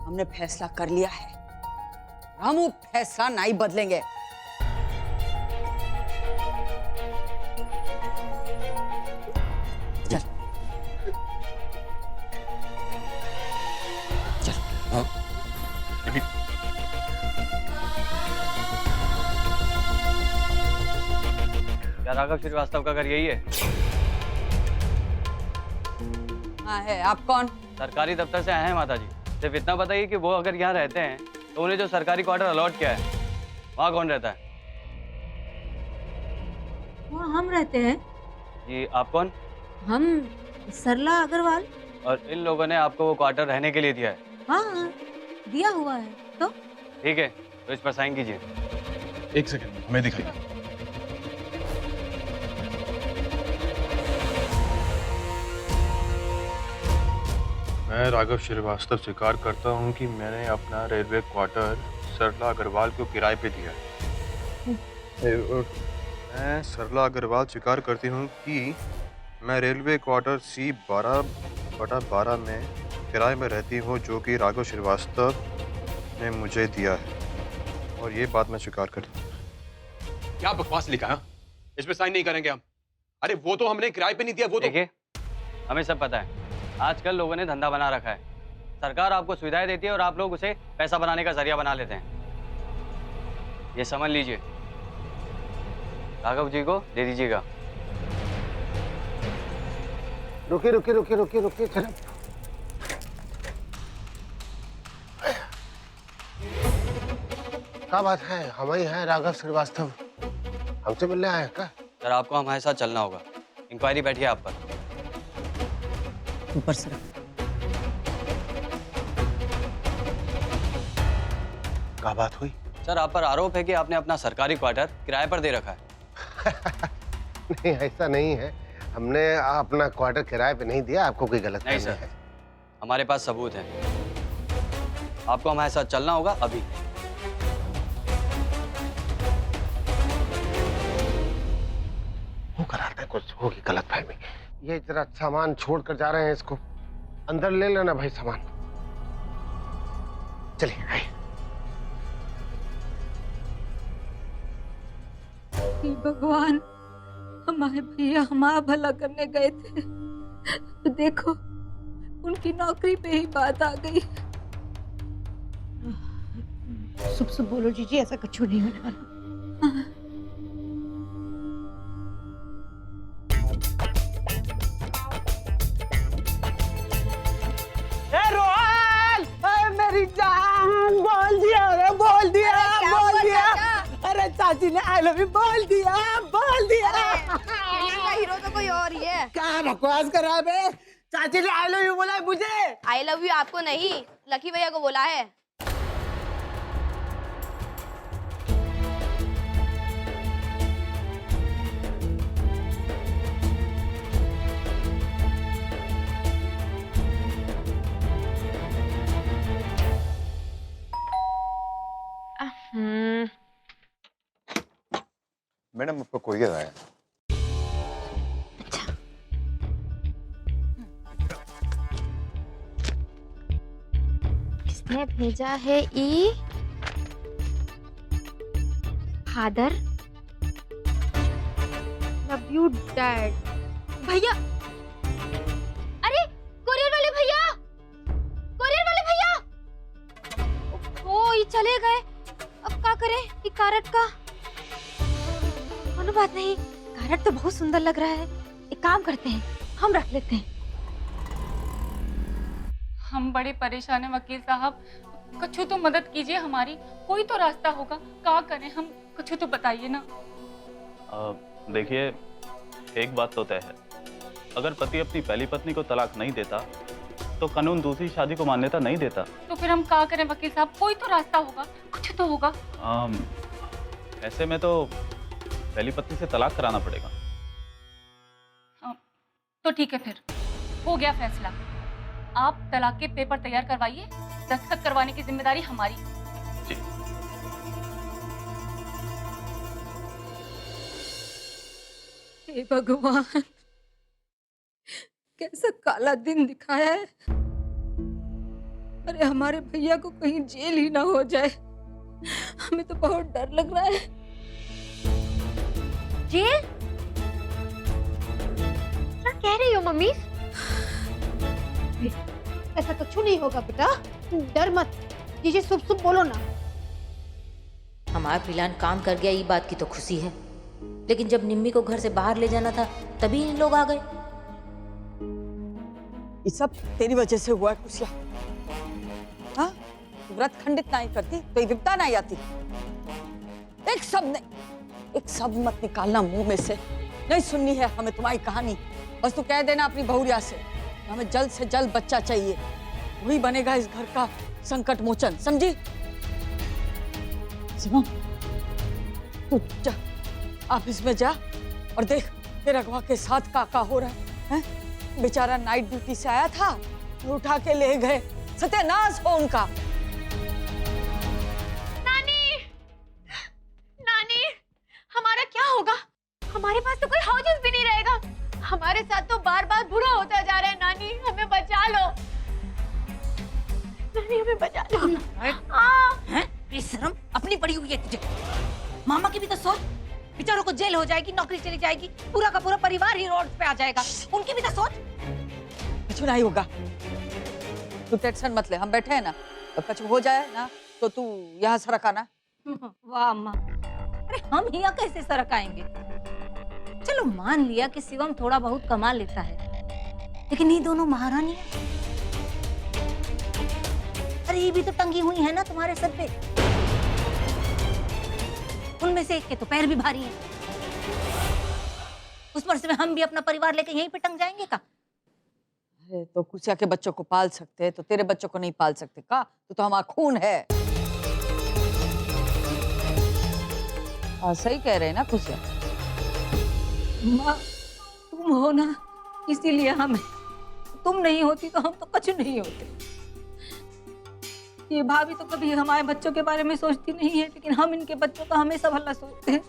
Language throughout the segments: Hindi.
हमने फैसला कर लिया है, हम वो फैसला नहीं बदलेंगे। चल चल। हाँ। क्या राघव श्रीवास्तव का घर यही है? हाँ है। आप कौन? सरकारी दफ्तर से आए हैं माता जी। सिर्फ इतना बताइए कि वो अगर यहाँ रहते हैं तो उन्हें जो सरकारी क्वार्टर अलॉट किया है वहाँ कौन रहता है? वहाँ हम रहते हैं। जी आप कौन? हम सरला अग्रवाल। और इन लोगों ने आपको वो क्वार्टर रहने के लिए दिया है? हाँ दिया हुआ है। तो ठीक है, तो इस पर साइन कीजिए। एक सेकंड, हमें दिखाइए। मैं राघव श्रीवास्तव स्वीकार करता हूं कि मैंने अपना रेलवे क्वार्टर सरला अग्रवाल को किराए पे दिया है। मैं सरला अग्रवाल स्वीकार करती हूं कि मैं रेलवे क्वार्टर C12/12 में किराए में रहती हूं, जो कि राघव श्रीवास्तव ने मुझे दिया है, और ये बात मैं स्वीकार करती हूँ। क्या बकवास लिखा है? इसमें साइन नहीं करेंगे हम। अरे वो तो हमने किराए पे नहीं दिया, वो तो देखिए, हमें सब पता है आजकल लोगों ने धंधा बना रखा है। सरकार आपको सुविधाएं देती है और आप लोग उसे पैसा बनाने का जरिया बना लेते हैं। ये समझ लीजिए, राघव जी को दे दीजिएगा। रुकिए रुकिए रुकिए रुकिए रुकिए, चलो। क्या बात है? हम ही हैं राघव श्रीवास्तव, हमसे मिलने आए हैं क्या? सर आपको हमारे साथ चलना होगा। इंक्वायरी बैठी है आप पर। ऊपर से क्या बात हुई? सर आप पर आरोप है कि आपने अपना सरकारी क्वार्टर किराए पर दे रखा है। नहीं, ऐसा नहीं है। हमने अपना क्वार्टर किराए पे नहीं दिया। आपको कोई गलत नहीं सर, हमारे पास सबूत है। आपको हमारे साथ चलना होगा अभी। वो कराता है, कुछ होगी गलतफहमी। ये जरा सामान छोड़ कर जा रहे हैं, इसको अंदर ले लेना भाई सामान। चलिए आइए। हे भगवान, हमारे भैया हमारा भला करने गए थे, तो देखो उनकी नौकरी पे ही बात आ गई। शुभ शुभ बोलो जीजी, ऐसा कुछ नहीं होने वाला। मेरी जान, बोल दिया रे, बोल दिया, बोल दिया। अरे चाची ने आई लव यू बोल दिया, बोल दिया। का हीरो तो कोई और ही है। क्या बकवास कर रहा है बे? चाची ने आई लव यू बोला है मुझे। आई लव यू आपको नहीं, लकी भैया को बोला है। मैडम आपको कोरियर आया। किसने भेजा है? ई फादर लव यू डैड। भैया, अरे कोरियर वाले भैया, कोरियर वाले भैया। ओ ये चले गए, अब क्या करें? ये कारट का बात नहीं। कारट तो बहुत सुंदर लग रहा है। एक काम करते हैं, हम रख लेते हैं। हम बड़े परेशान हैं वकील साहब, कुछ तो मदद कीजिए हमारी। कोई तो रास्ता होगा, क्या करें हम? कुछ तो बताइए ना। देखिए, एक बात तो तय है, अगर पति अपनी पहली पत्नी को तलाक नहीं देता तो कानून दूसरी शादी को मान्यता नहीं देता। तो फिर हम क्या करें वकील साहब? कोई तो रास्ता होगा, कुछ तो होगा। ऐसे में तो पहली पत्नी से तलाक कराना पड़ेगा। तो ठीक है, फिर हो गया फैसला। आप तलाक के पेपर तैयार करवाइए, दस्तखत करवाने की जिम्मेदारी हमारी। जी। हे भगवान, कैसा काला दिन दिखाया है। अरे हमारे भैया को कहीं जेल ही ना हो जाए, हमें तो बहुत डर लग रहा है। जेल? क्या कह रही हो मम्मी? ऐसा कुछ नहीं होगा बेटा, डर मत। जीजी शुभ शुभ बोलो ना। हमारा प्लान काम कर गया, ये बात की तो खुशी है, लेकिन जब निम्मी को घर से बाहर ले जाना था तभी इन लोग आ गए। ये सब तेरी वजह से हुआ है कुसिया। हाँ, व्रत खंडित नहीं करती तो ये विपदा नहीं आती। एक शब्द मत निकालना मुंह में से। नहीं सुननी है हमें तुम्हारी कहानी। बस तू कह देना अपनी बहुरिया से हमें जल्द से जल्द बच्चा चाहिए, वही बनेगा इस घर का संकट मोचन, समझी? शिवम, तू जा ऑफिस में जा और देख तेरा रघवा के साथ का हो रहा है? बेचारा नाइट ड्यूटी से आया था, उठा के ले गए। सत्यानाश हो उनका। नानी, नानी, हमारा क्या होगा? हमारे पास तो कोई हाउसेस भी नहीं रहेगा। हमारे साथ तो बार बार बुरा होता जा रहा है। नानी, हमें बचा लो। नानी, हमें बचा लो। बेशरम, अपनी पड़ी हुई है तुझे। मामा की भी तो सोच, बेचारों को जेल हो जाएगी, नौकरी चली जाएगी, पूरा का पूरा परिवार ही रोड पे आ जाएगा। उनकी भी तो सोच। कुछ नहीं होगा, तू टेंशन मत ले, हम बैठे हैं ना। तो कुछ हो जाए ना तो तू यहाँ सरक आना। वाह अम्मा, अरे हम यहाँ कैसे सरक आएंगे? चलो मान लिया कि शिवम थोड़ा बहुत कमा लेता है, लेकिन ये दोनों महारानी, अरे ये भी तो टंगी हुई है ना तुम्हारे सर पे। उनमें से एक के तो पैर भी भारी हैं। उस वर्ष में हम भी अपना परिवार लेके यहीं पे टंग जाएंगे का? अरे तो कुसिया के बच्चों को पाल सकते हैं तो तेरे बच्चों को नहीं पाल सकते का? तो हमारा खून है। सही कह रहे हैं ना कुसिया? माँ, तुम हो ना, इसीलिए हमें। तुम नहीं होती तो हम तो कुछ नहीं होते। ये भाभी तो कभी हमारे बच्चों के बारे में सोचती नहीं है, लेकिन हम इनके बच्चों का हमेशा भला सोचते हैं।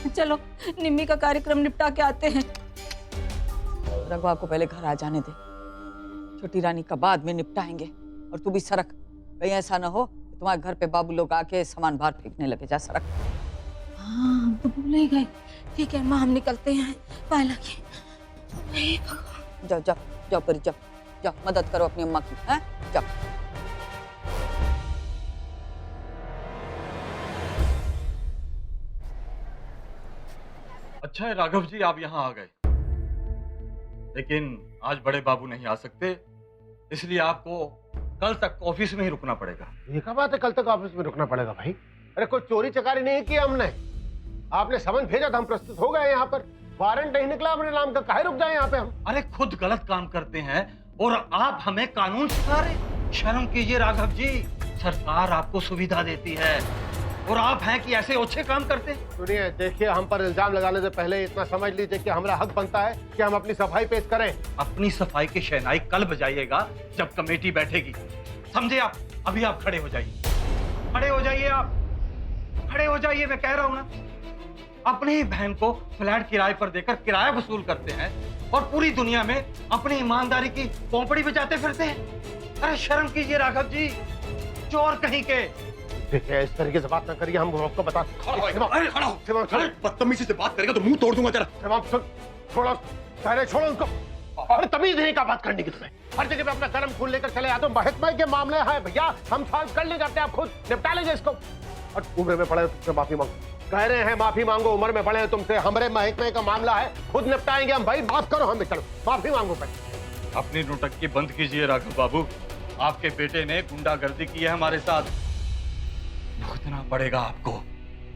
चलो निम्मी का कार्यक्रम निपटा के आते हैं। रघुआ को पहले घर आ जाने दे, छोटी रानी का बाद में निपटाएंगे। और तू भी सरक, कहीं ऐसा ना हो तुम्हारे घर पे बाबू लोग आके सामान बाहर फेंकने लगे। जा सरक। हाँ, हम तो भूल ही गए। ठीक है माँ, हम निकलते हैं। पाला की जाओ जाओ जाओ परी, जाओ जाओ, मदद करो अपनी अम्मा की। हैं? जाओ। अच्छा है राघव जी आप यहाँ आ गए, लेकिन आज बड़े बाबू नहीं आ सकते, इसलिए आपको कल तक ऑफिस में ही रुकना पड़ेगा। ये क्या बात है, कल तक ऑफिस में रुकना पड़ेगा भाई? अरे कोई चोरी चकारी नहीं की हमने। आपने समन भेजा था, हम प्रस्तुत हो गए यहाँ पर। वारंट नहीं निकला अपने नाम का, काहे रुक जाए यहाँ पे हम? अरे खुद गलत काम करते हैं और आप हमें कानून सिखा रहे। शर्म कीजिए राघव जी, सरकार आपको सुविधा देती है और आप हैं कि ऐसे ओछे काम करते हैं। सुनिए, देखिए, हम पर इल्जाम लगाने से पहले इतना समझ लीजिए कि हमारा हक बनता है कि हम अपनी सफाई पेश करें। अपनी सफाई की शहनाई कल बजाइएगा जब कमेटी बैठेगी, समझे आप? अभी आप खड़े हो जाइए, खड़े हो जाइए, आप खड़े हो जाइए। मैं कह रहा हूं ना, अपनी ही बहन को फ्लैट किराए पर देकर किराया वसूल करते हैं और पूरी दुनिया में अपनी ईमानदारी की पोंपड़ी बजाते फिरते हैं। अरे शर्म कीजिए राघव जी, चोर कहीं के। देखिए, इस तरीके से बात ना करिए, हम आपको बता। बदतमीजी से बात करेगा तो मुंह तोड़ दूंगा तेरा। छोड़ो, पहले छोड़ो उनको। अरे तमीज नहीं का बात करने की तुम्हें। हर जगह पे अपना गर्म खून लेकर चले आते हो। महकमे के मामले हैं भैया, हम सॉल्व कर लेंगे अपने आप, खुद निपटा लेंगे इसको। और उम्र में पड़े तुमसे माफी मांगो, कह रहे हैं माफी मांगो, उम्र में पड़े हैं तुमसे। हमारे महकमे का मामला है, खुद निपटाएंगे हम। भाई माफ करो हमें, चलो माफी मांगो पहले। अपनी नोटंकी बंद कीजिए राघव बाबू, आपके बेटे ने गुंडागर्दी की है हमारे साथ, भुगतना पड़ेगा आपको।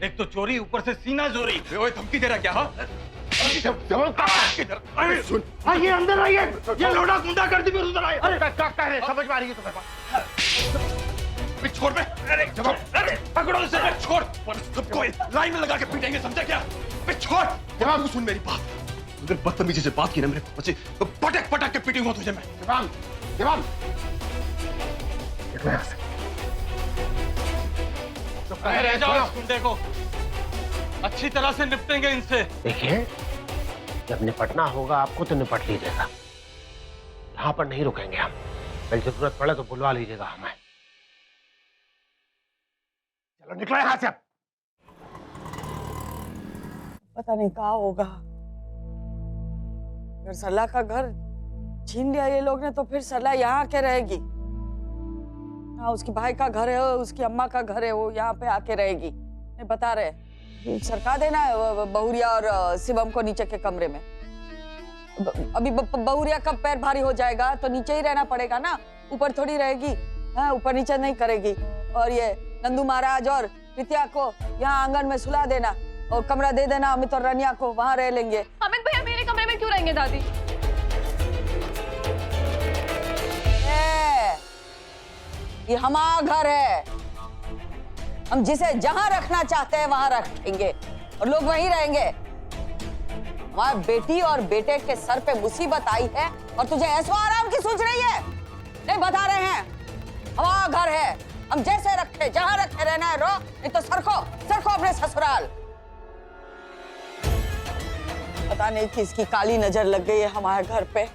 एक तो चोरी, ऊपर से सीना जोरी। धमकी दे रहा क्या? सुन, आइए अंदर आइए। ये लोड़ा गुंडागर्दी में उतर आए। अरे क्या कह रहे हैं, समझ में आ रही है तुम्हें बात? छोड़ बे। अरे जवाब, अरे पकड़ो इसे, छोड़। सबको लाइन में लगा के पीटेंगे, समझा क्या? बे छोड़। जवाब सुन मेरी बात, अगर बदतमीजी से बात की ना मेरे बच्चे तो पटक पटक के पीटूंगा तुझे मैं। जवाब, जवाब। तो कह रहे जाओ इस गुंडे को, अच्छी तरह से निपटेंगे इनसे। देखिए, जब निपटना होगा आपको तो निपट लीजिएगा। यहाँ पर नहीं रुकेंगे हम। कल जरूरत पड़े तो बुलवा लीजिएगा हमें। चलो निकलो यहाँ से। पता नहीं कहाँ होगा। अगर सरला का घर छीन लिया ये लोग ने तो फिर सरला यहाँ आके रहेगी। हाँ, उसकी भाई का घर है, उसकी अम्मा का घर है, वो यहाँ पे आके रहेगी। नहीं बता रहे, सरका देना है बहुरिया और शिवम को नीचे के कमरे में। अभी बहुरिया का पैर भारी हो जाएगा तो नीचे ही रहना पड़ेगा ना, ऊपर थोड़ी रहेगी। हाँ, ऊपर नीचे नहीं करेगी। और ये नंदू महाराज और प्रीतिया को यहाँ आंगन में सुला देना और कमरा दे देना अमित और रनिया को, वहाँ रह लेंगे। अमित भैया मेरे कमरे में क्यों रहेंगे दादी? ये हमारा घर है, हम जिसे जहां रखना चाहते हैं वहां रखेंगे और लोग वहीं रहेंगे। हमारी बेटी और बेटे के सर पे मुसीबत आई है और तुझे ऐसो आराम की सोच रही है? नहीं बता रहे हैं, हमारा घर है, हम जैसे रखे जहां रखे रहना है रहो, नहीं तो सरको अपने ससुराल। पता नहीं किसकी काली नजर लग गई है हमारे घर पे।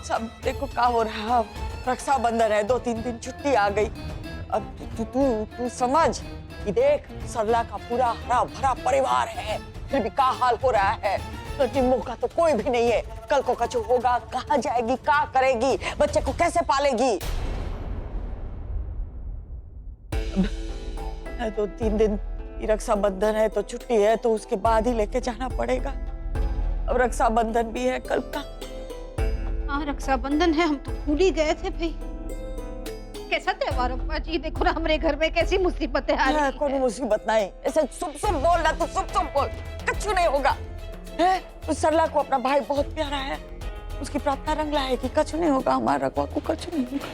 सब देखो क्या हो रहा है। रक्षाबंधन है, 2-3 दिन छुट्टी आ गई। अब तू समझ कि देख सरला का पूरा हरा भरा परिवार है, फिर भी क्या हाल हो रहा है। तो टिम्मू का तो कोई भी नहीं है। कल को कुछ होगा, कहाँ जाएगी, क्या करेगी, बच्चे को कैसे पालेगी। 2-3 दिन रक्षाबंधन है तो छुट्टी है, तो उसके बाद ही लेके जाना पड़ेगा। अब रक्षाबंधन भी है कल का। हाँ रक्षाबंधन है, हम तो भूल ही गए थे भाई। कैसा त्योहार अम्मा जी, देखो ना हमारे घर में कैसी मुसीबतें आ रही हैं। कोई मुसीबत नहीं, ऐसे सुप बोल ना, तू सुप बोल, कुछ नहीं होगा। उस सरला को अपना भाई बहुत प्यारा है, उसकी प्रार्थना रंग लाएगी, कुछ नहीं होगा। हमारा रघुआ को कुछ नहीं होगा।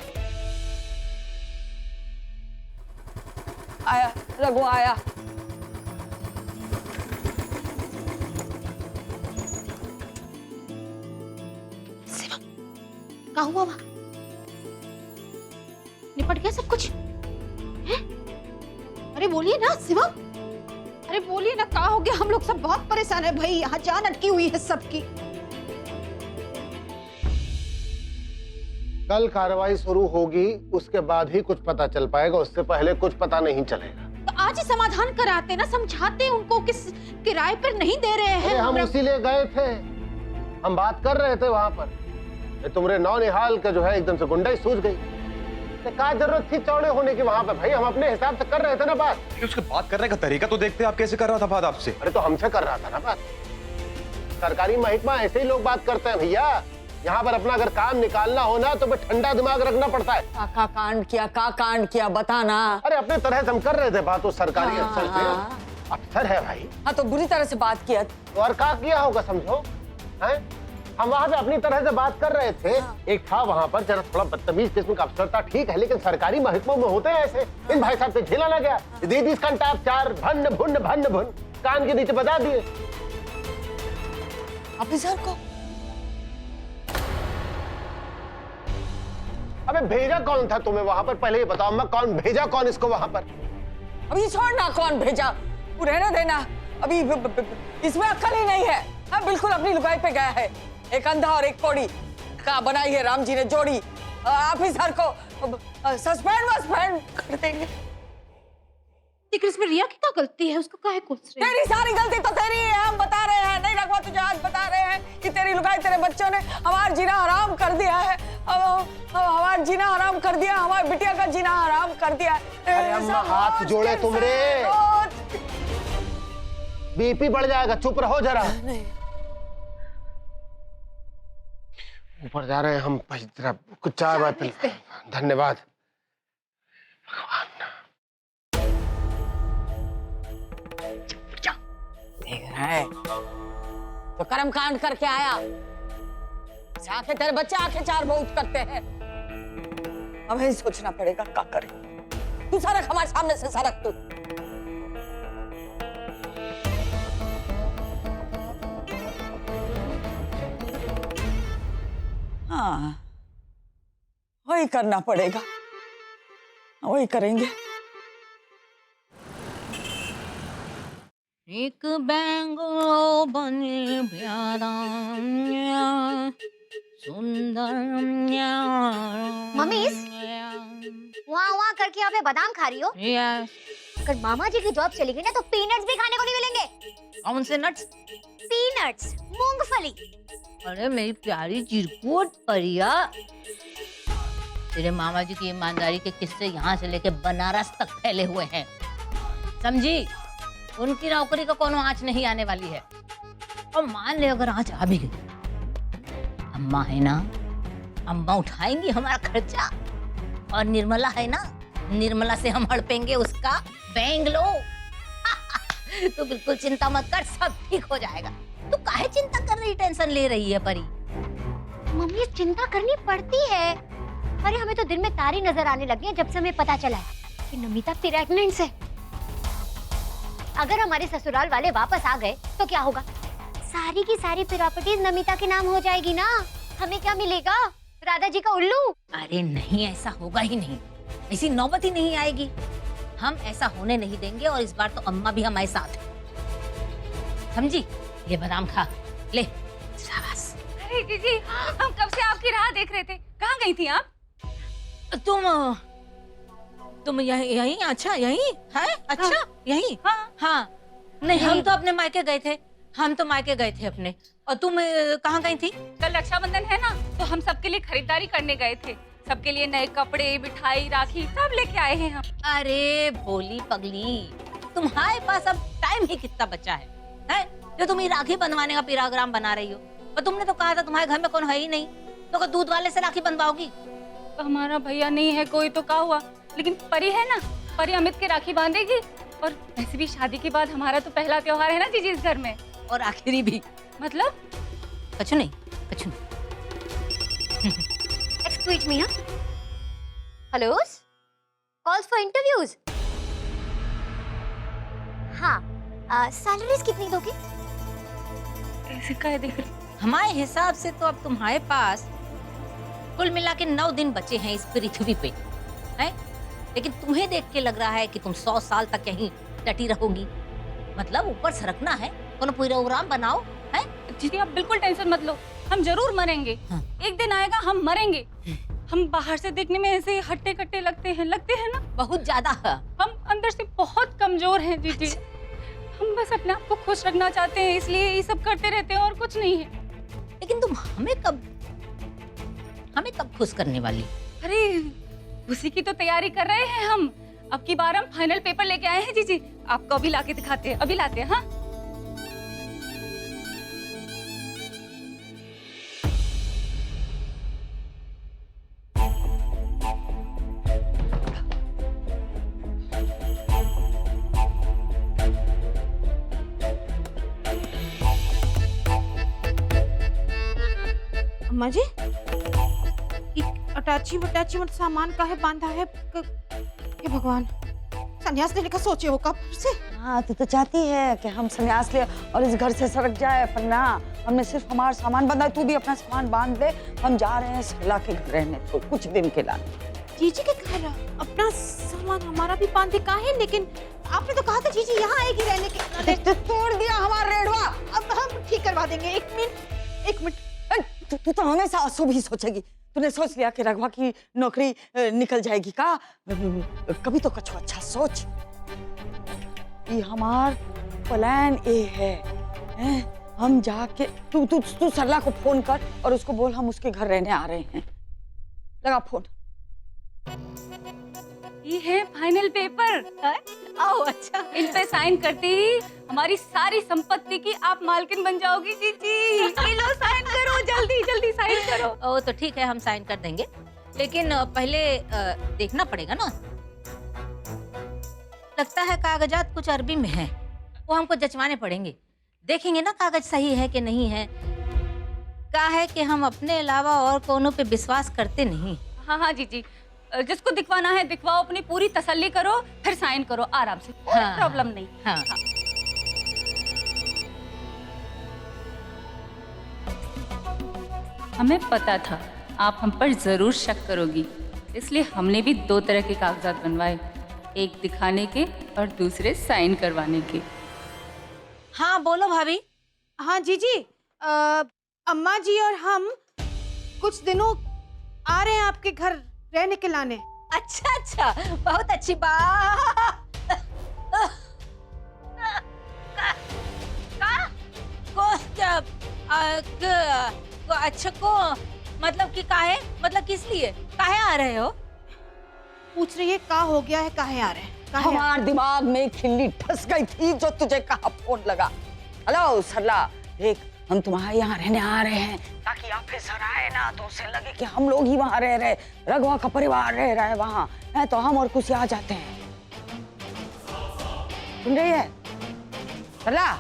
आया रघुआ आया। क्या हुआ वहाँ? निपट गया सब कुछ? हैं? अरे बोलिए ना शिवम, अरे बोलिए ना क्या हो गया? हम लोग सब बहुत परेशान है भाई, यहाँ जान अटकी हुई है सबकी। कल कार्रवाई शुरू होगी, उसके बाद ही कुछ पता चल पाएगा, उससे पहले कुछ पता नहीं चलेगा। तो आज ही समाधान कराते ना, समझाते उनको किस किराए पर नहीं दे रहे हैं। हम इसीलिए गए थे, हम बात कर रहे थे वहाँ पर। तुम्हारे नौनिहाल का जो है एकदम से गुंडाई सूझ गई। क्या जरूरत थी चौड़े होने की वहाँ पे भाई? हम अपने हिसाब से कर रहे थे ना बात। उसके बात करने का तरीका तो देखते, आप कैसे कर रहा था बात आपसे। अरे तो हमसे कर रहा था ना बात। सरकारी महकमा ऐसे ही लोग बात करते हैं भैया। यहाँ पर अपना अगर काम निकालना हो ना तो ठंडा दिमाग रखना पड़ता है। का कांड किया बताना। अरे अपने तरह से हम कर रहे थे बात उस सरकारी अफसर से। अफसर है भाई। हाँ तो बुरी तरह से बात किया। तो और क्या किया होगा समझो, है? हम वहाँ पे अपनी तरह से बात कर रहे थे। एक था वहाँ पर जरा थोड़ा बदतमीज किस्म का अफसर था, ठीक है, लेकिन सरकारी महकमों में होते हैं ऐसे। इन भाई साहब से झेला ना गया, दे दी कंटाप 4 भन्न भुन कान के नीचे बता दिए ऑफिसर को। अबे भेजा कौन था तुम्हें वहाँ पर? पहले ये बताओ मैं, कौन भेजा, कौन इसको वहाँ पर? अभी छोड़ना कौन भेजा, रहने देना। अभी इसमें अक्ल ही नहीं है। हाँ बिल्कुल अपनी लुगाई पे गया है। एक अंधा और एक कोड़ी का बनाई है राम जी ने जोड़ी। ऑफिसर को सस्पेंड कर देंगे। लेकिन इसमें रिया की क्या गलती है? उसको काहे कोस रहे हैं? तेरी सारी गलती तो तेरी है, हम बता रहे हैं। नहीं रघुआ, तुझे आज बता रहे हैं कि तेरी लुगाई, तेरे बच्चों ने हमारा जीना हराम कर दिया है। हमारा जीना हराम कर दिया, हमारी बिटिया का जीना हराम कर दिया। अरे अम्मा हाथ जोड़े तुमरे, बीपी बढ़ जाएगा, चुप रहो जरा। ऊपर जा रहे हैं हम, जरा कुछ चाय बात। धन्यवाद भगवान। देख रहा है तो कर्म कांड करके आया। आंखें तेरे बच्चे आंखें 4 बहुत करते हैं। हमें सोचना पड़ेगा क्या करें। तू सरक हमारे सामने से, सरक तू। हाँ वही करना पड़ेगा, वही करेंगे। एक बैंगलो बने प्यारा, मम्मीस, वहाँ करके यहाँ पे बादाम खा रही हो? अगर मामा जी की जॉब चली गई ना तो पीनट्स भी खाने को नहीं मिलेंगे। कौन से नट्स? पीनट्स, मूंगफली। अरे मेरी प्यारी चिरकुट परिया, तेरे मामा जी की ईमानदारी के किस्से यहाँ से लेके बनारस तक फैले हुए हैं, समझी? उनकी नौकरी का कोनो आँच नहीं आने वाली है। और मान ले अगर आँच आ भी गई, अम्मा है ना, अम्मा उठाएंगी हमारा खर्चा। और निर्मला है ना, निर्मला से हम हड़पेंगे उसका बेंगलो। तू बिल्कुल चिंता मत कर, सब ठीक हो जाएगा। तू काहे चिंता कर रही, टेंशन ले रही है परी? मम्मी चिंता करनी पड़ती है। अरे हमें तो दिन में तारे नजर आने लगे हैं जब से हमें पता चला है कि नमिता प्रेग्नेंट है। अगर हमारे ससुराल वाले वापस आ गए तो क्या होगा? सारी की सारी प्रॉपर्टीज नमिता के नाम हो जाएगी ना। हमें क्या मिलेगा? राधा जी का उल्लू। अरे नहीं, ऐसा होगा ही नहीं, ऐसी नौबत ही नहीं आएगी। हम ऐसा होने नहीं देंगे और इस बार तो अम्मा भी हमारे साथ है, समझी? ये बादाम खा ले, शाबाश। अरे जीजी, हम कब से आपकी राह देख रहे थे, कहाँ गई थी आप? तुम यहीं? अच्छा यहीं है? अच्छा यहीं? हाँ। नहीं, हम तो अपने मायके गए थे, हम तो मायके गए थे अपने। और तुम कहाँ गई थी? कल रक्षाबंधन है ना, तो हम सबके लिए खरीदारी करने गए थे। सबके लिए नए कपड़े, मिठाई, राखी सब लेके आए हैं हम। अरे भोली पगली, तुम्हारे पास अब टाइम ही कितना बचा है जो तुम ये राखी बंधवाने का प्रोग्राम बना रही हो? और तुमने तो कहा था तुम्हारे घर में कौन है ही नहीं, तो दूध वाले से राखी बंधवाओगी? तो हमारा भैया नहीं है कोई तो क्या हुआ, लेकिन परी है ना, परी अमित के राखी बांधेगी। और वैसे भी शादी के बाद हमारा तो पहला त्योहार है ना जीजी इस घर में, और आखिरी भी। मतलब कुछ नहीं, कुछ नहीं। Excuse me, huh? Hello? Calls for interviews? हाँ, सैलरीज कितनी दोगे? ऐसे क्या देख रही? हमारे हिसाब से तो अब तुम्हारे पास कुल मिला के 9 दिन बचे हैं इस पृथ्वी पे, हैं? लेकिन तुम्हें देख के लग रहा है कि तुम 100 साल तक यहीं डटी रहोगी। मतलब ऊपर सरकना है, कोनो प्रोग्राम बनाओ, है? जीजी आप बिल्कुल टेंशन मत लो, हम जरूर मरेंगे। हाँ। एक दिन आएगा हम मरेंगे। हम बाहर से देखने में ऐसे हट्टे कट्टे लगते हैं ना? बहुत ज्यादा। हम अंदर से बहुत कमजोर हैं जीजी। हम बस अपने आप को खुश रखना चाहते हैं, इसलिए ये सब करते रहते हैं और कुछ नहीं है। लेकिन तुम हमें कब खुश करने वाली? अरे उसी की तो तैयारी कर रहे हैं हम। अब की बार हम फाइनल पेपर लेके आए हैं जीजी, आपको अभी लाके दिखाते हैं, अभी लाते हैं। हाँ अम्मा जी, अटैची मत सामान का है बांधा है। हे भगवान, संन्यास लेने का सोचे हो कब से? हाँ, तू तो चाहती है कि हम संन्यास ले और इस घर से सड़क जाए, पर ना, हमने सिर्फ हमारा सामान बांधा है। तू भी अपना सामान बांध ले, हम जा रहे हैं सरला के घर रहने तो कुछ दिन के लिए। जीजी के घर अपना सामान हमारा भी बांधे का है, लेकिन आपने तो कहा था जीजी यहाँ आएगी रहने के। तो तोड़ दिया हमारा रेडवा, अब हम ठीक करवा देंगे। एक मिनट। तू तो हमेशा अशुभ ही सोचेगी। तूने सोच लिया कि रघवा की नौकरी निकल जाएगी का? कभी तो कुछ अच्छा सोच। ये हमार प्लान ए है। हम जाके तू सरला को फोन कर और उसको बोल हम उसके घर रहने आ रहे हैं। लगा फोन। ये है फाइनल पेपर। आओ, अच्छा। इन पे साइन करते ही हमारी सारी संपत्ति की आप मालकिन बन जाओगी जीजी। लो साइन करो, जल्दी साइन करो। ओ तो ठीक है, हम साइन कर देंगे, लेकिन पहले देखना पड़ेगा ना। लगता है कागजात कुछ अरबी में है, वो हमको जचवाने पड़ेंगे। देखेंगे ना कागज सही है कि नहीं है। क्या है कि हम अपने अलावा और कोनों पे विश्वास करते नहीं। हाँ जीजी, जिसको दिखवाना है दिखवाओ, अपनी पूरी तसल्ली करो, फिर साइन करो आराम से, कोई प्रॉब्लम नहीं। हाँ। हमें पता था आप हम पर जरूर शक करोगी, इसलिए हमने भी 2 तरह के कागजात बनवाए, एक दिखाने के और दूसरे साइन करवाने के। हाँ बोलो भाभी। हाँ जीजी, अम्मा जी और हम कुछ दिनों आ रहे हैं आपके घर रहने के लाने। अच्छा अच्छा, बहुत अच्छी बात। अच्छा को मतलब कि काहे, मतलब किस लिए काहे आ रहे हो? पूछ रही है का हो गया है, काहे आ रहे हैं? हमारे दिमाग में खिल्ली ठस गई थी जो तुझे कहा फोन लगा। हेलो सरला, देख हम तुम्हारे यहाँ रहने आ रहे हैं ताकि ऑफिसर आए ना तो उसे लगे कि हम लोग ही वहाँ रह रहे, रघुआ का परिवार रह रहा है वहाँ है, तो हम और कुछ आ जाते हैं। सुन रही है सरला?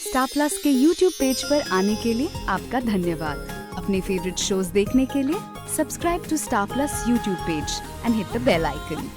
स्टार प्लस के YouTube पेज पर आने के लिए आपका धन्यवाद। अपने फेवरेट शोज देखने के लिए subscribe to Star Plus YouTube page and hit the bell icon.